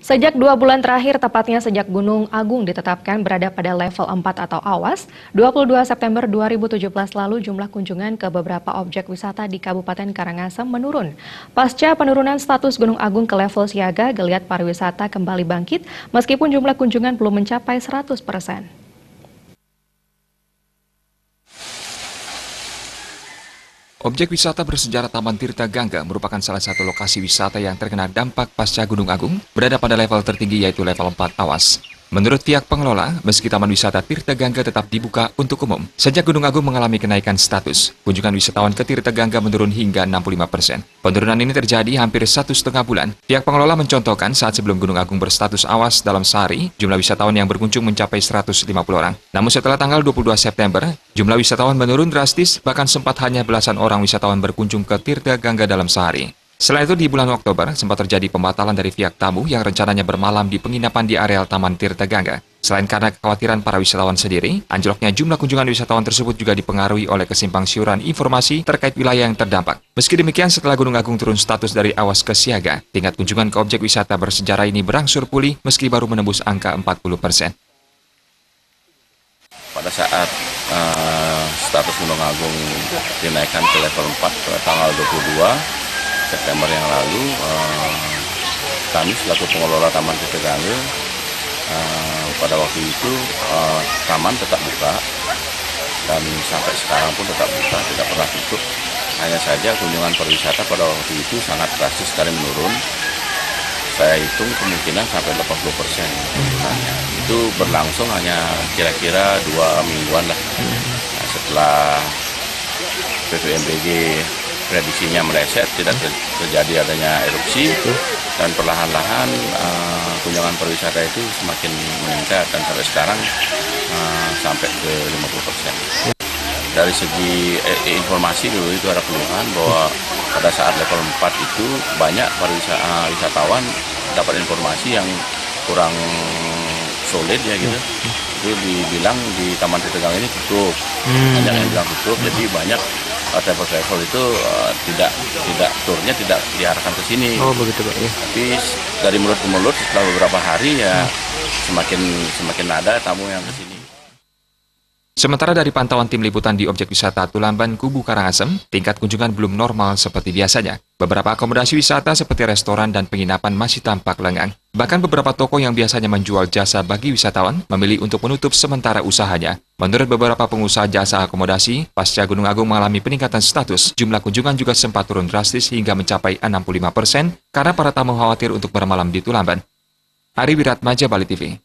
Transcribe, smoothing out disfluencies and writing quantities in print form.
Sejak 2 bulan terakhir, tepatnya sejak Gunung Agung ditetapkan berada pada level 4 atau awas, 22 September 2017 lalu jumlah kunjungan ke beberapa objek wisata di Kabupaten Karangasem menurun. Pasca penurunan status Gunung Agung ke level siaga, geliat pariwisata kembali bangkit meskipun jumlah kunjungan belum mencapai 100%. Objek wisata bersejarah Taman Tirta Gangga merupakan salah satu lokasi wisata yang terkena dampak pasca Gunung Agung berada pada level tertinggi yaitu level 4 awas. Menurut pihak pengelola, meski Taman Wisata Tirta Gangga tetap dibuka untuk umum, sejak Gunung Agung mengalami kenaikan status, kunjungan wisatawan ke Tirta Gangga menurun hingga 65%. Penurunan ini terjadi hampir 1,5 bulan. Pihak pengelola mencontohkan saat sebelum Gunung Agung berstatus awas dalam sehari, jumlah wisatawan yang berkunjung mencapai 150 orang. Namun setelah tanggal 22 September, jumlah wisatawan menurun drastis, bahkan sempat hanya belasan orang wisatawan berkunjung ke Tirta Gangga dalam sehari. Selain itu, di bulan Oktober, sempat terjadi pembatalan dari pihak tamu yang rencananya bermalam di penginapan di areal Taman Tirta Gangga. Selain karena kekhawatiran para wisatawan sendiri, anjloknya jumlah kunjungan wisatawan tersebut juga dipengaruhi oleh kesimpang siuran informasi terkait wilayah yang terdampak. Meski demikian, setelah Gunung Agung turun status dari awas ke siaga, tingkat kunjungan ke objek wisata bersejarah ini berangsur pulih meski baru menembus angka 40%. Pada saat status Gunung Agung dinaikkan ke level 4 pada tanggal 22 September yang lalu, kami selaku pengelola Taman Tirta Gangga pada waktu itu taman tetap buka dan sampai sekarang pun tetap buka, tidak pernah tutup. Hanya saja kunjungan pariwisata pada waktu itu sangat drastis sekali menurun. Saya hitung kemungkinan sampai 80% kunjungannya. Itu berlangsung hanya kira-kira 2 mingguan lah. Nah, setelah PVMBG prediksinya meleset, tidak terjadi adanya erupsi, dan perlahan-lahan kunjungan pariwisata itu semakin meningkat dan sampai sekarang sampai ke 50%. Dari segi informasi dulu itu ada keluhan bahwa pada saat level 4 itu banyak wisatawan dapat informasi yang kurang solid ya gitu. Itu dibilang di Taman Tirta Gangga ini tutup, banyak yang bilang tutup, jadi banyak travel itu turnya tidak diarahkan ke sini. Oh begitu Pak ya. Tapi dari mulut ke mulut setelah beberapa hari ya semakin ada tamu yang ke sini. Sementara dari pantauan tim liputan di objek wisata Tulamban Kubu Karangasem, tingkat kunjungan belum normal seperti biasanya. Beberapa akomodasi wisata seperti restoran dan penginapan masih tampak lengang. Bahkan beberapa toko yang biasanya menjual jasa bagi wisatawan memilih untuk menutup sementara usahanya. Menurut beberapa pengusaha jasa akomodasi, pasca Gunung Agung mengalami peningkatan status, jumlah kunjungan juga sempat turun drastis hingga mencapai 65% karena para tamu khawatir untuk bermalam di Tulamban. Ari Wiratmaja, Bali TV.